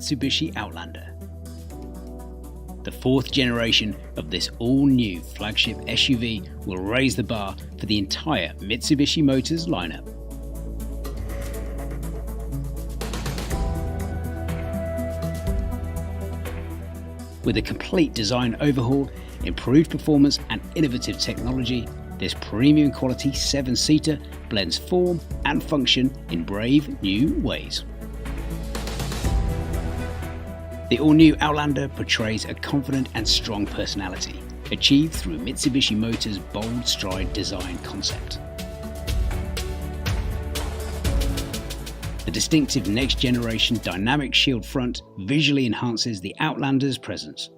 Mitsubishi Outlander. The fourth generation of this all-new flagship SUV will raise the bar for the entire Mitsubishi Motors lineup. With a complete design overhaul, improved performance and innovative technology, this premium quality 7-seater blends form and function in brave new ways. The all-new Outlander portrays a confident and strong personality, achieved through Mitsubishi Motors' bold stride design concept. The distinctive next-generation dynamic shield front visually enhances the Outlander's presence.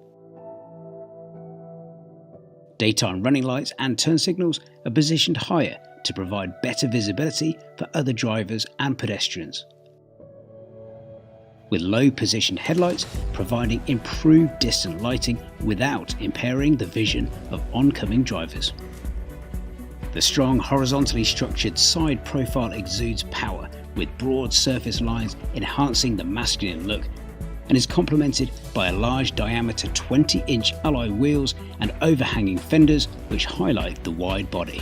Daytime running lights and turn signals are positioned higher to provide better visibility for other drivers and pedestrians, with low-positioned headlights providing improved distant lighting without impairing the vision of oncoming drivers. The strong horizontally structured side profile exudes power, with broad surface lines enhancing the masculine look, and is complemented by a large diameter 20-inch alloy wheels and overhanging fenders which highlight the wide body.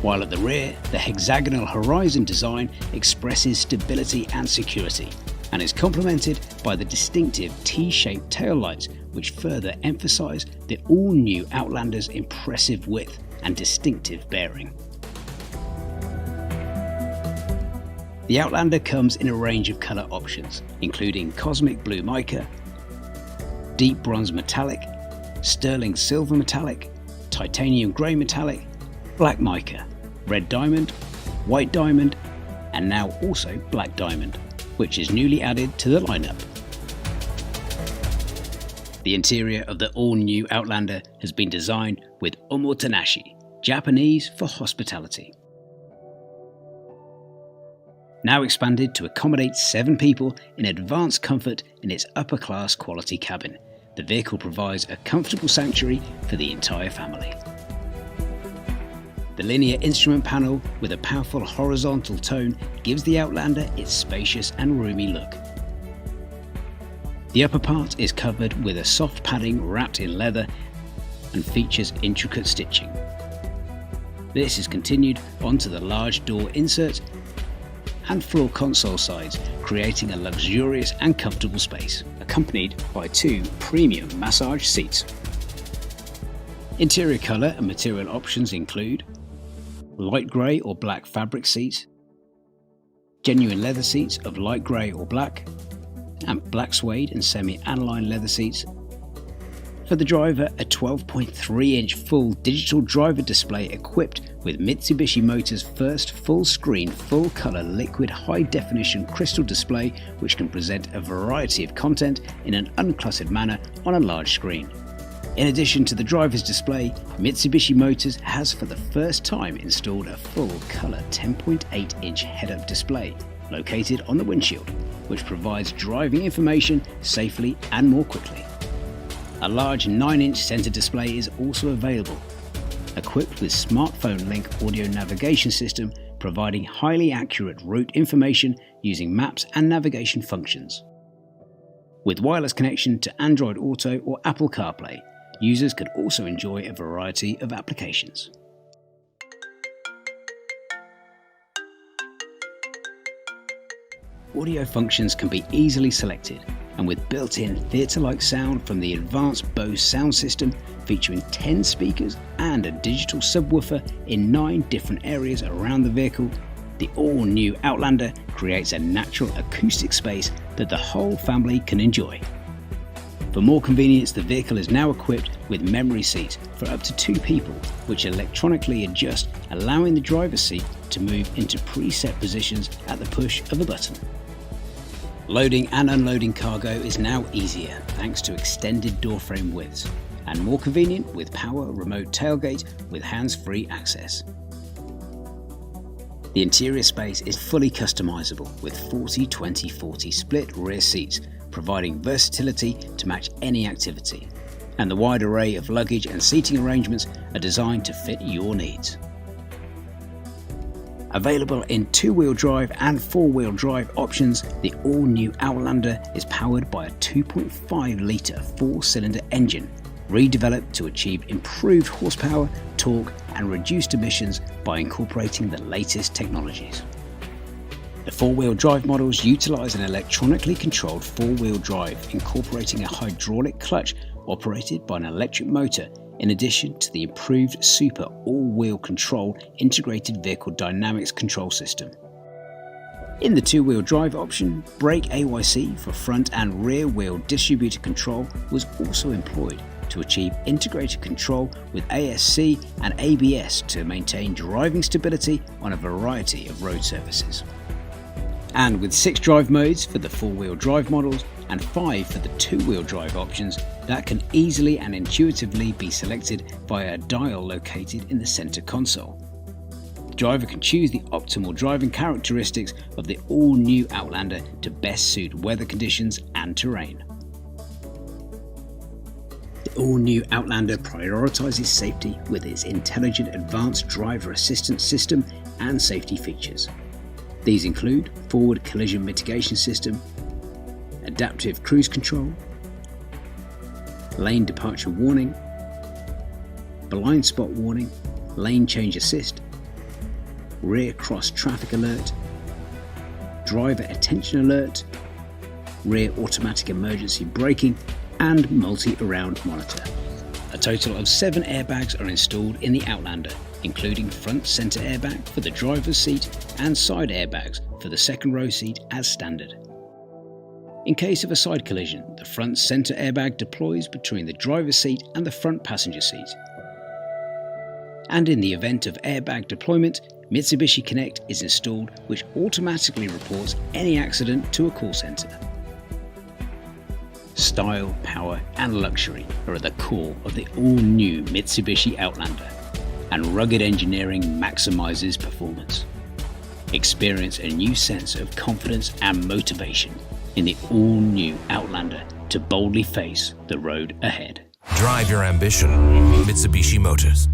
While at the rear, the hexagonal horizon design expresses stability and security, and is complemented by the distinctive T-shaped taillights which further emphasize the all-new Outlander's impressive width and distinctive bearing. The Outlander comes in a range of colour options, including cosmic blue mica, deep bronze metallic, sterling silver metallic, titanium grey metallic, black mica, red diamond, white diamond, and now also black diamond, which is newly added to the lineup. The interior of the all-new Outlander has been designed with omotenashi, Japanese for hospitality. Now expanded to accommodate 7 people in advanced comfort in its upper-class quality cabin, the vehicle provides a comfortable sanctuary for the entire family. The linear instrument panel with a powerful horizontal tone gives the Outlander its spacious and roomy look. The upper part is covered with a soft padding wrapped in leather and features intricate stitching. This is continued onto the large door inserts and floor console sides, creating a luxurious and comfortable space, accompanied by 2 premium massage seats. Interior colour and material options include light grey or black fabric seats, genuine leather seats of light grey or black, and black suede and semi-aniline leather seats. For the driver, a 12.3-inch full digital driver display equipped with Mitsubishi Motors' first full-screen, full-colour liquid high-definition crystal display, which can present a variety of content in an uncluttered manner on a large screen. In addition to the driver's display, Mitsubishi Motors has for the first time installed a full-colour 10.8-inch head-up display located on the windshield, which provides driving information safely and more quickly. A large 9-inch centre display is also available, equipped with smartphone link audio navigation system providing highly accurate route information using maps and navigation functions. With wireless connection to Android Auto or Apple CarPlay, users can also enjoy a variety of applications. Audio functions can be easily selected, and with built-in theatre-like sound from the advanced Bose sound system featuring 10 speakers and a digital subwoofer in 9 different areas around the vehicle, the all-new Outlander creates a natural acoustic space that the whole family can enjoy. For more convenience, the vehicle is now equipped with memory seats for up to 2 people, which electronically adjust, allowing the driver's seat to move into preset positions at the push of a button. Loading and unloading cargo is now easier thanks to extended door frame widths, and more convenient with power remote tailgate with hands-free access. The interior space is fully customizable with 40-20-40 split rear seats, providing versatility to match any activity, and the wide array of luggage and seating arrangements are designed to fit your needs. Available in two-wheel drive and four-wheel drive options, the all-new Outlander is powered by a 2.5-litre four-cylinder engine, redeveloped to achieve improved horsepower, torque and reduced emissions by incorporating the latest technologies. The four-wheel drive models utilise an electronically controlled four-wheel drive incorporating a hydraulic clutch operated by an electric motor, in addition to the improved Super all-wheel control integrated vehicle dynamics control system. In the two-wheel drive option, brake AYC for front and rear wheel distributed control was also employed to achieve integrated control with ASC and ABS to maintain driving stability on a variety of road surfaces. And with 6 drive modes for the four-wheel drive models and 5 for the two-wheel drive options that can easily and intuitively be selected via a dial located in the center console. The driver can choose the optimal driving characteristics of the all-new Outlander to best suit weather conditions and terrain. The all-new Outlander prioritizes safety with its intelligent advanced driver assistance system and safety features. These include forward collision mitigation system, adaptive cruise control, lane departure warning, blind spot warning, lane change assist, rear cross traffic alert, driver attention alert, rear automatic emergency braking, and multi-around monitor. A total of 7 airbags are installed in the Outlander, including front center airbag for the driver's seat and side airbags for the second row seat as standard. In case of a side collision, the front center airbag deploys between the driver's seat and the front passenger seat. And in the event of airbag deployment, Mitsubishi Connect is installed, which automatically reports any accident to a call center. Style, power and luxury are at the core of the all-new Mitsubishi Outlander, and rugged engineering maximizes performance. Experience a new sense of confidence and motivation in the all-new Outlander to boldly face the road ahead. Drive your ambition, Mitsubishi Motors.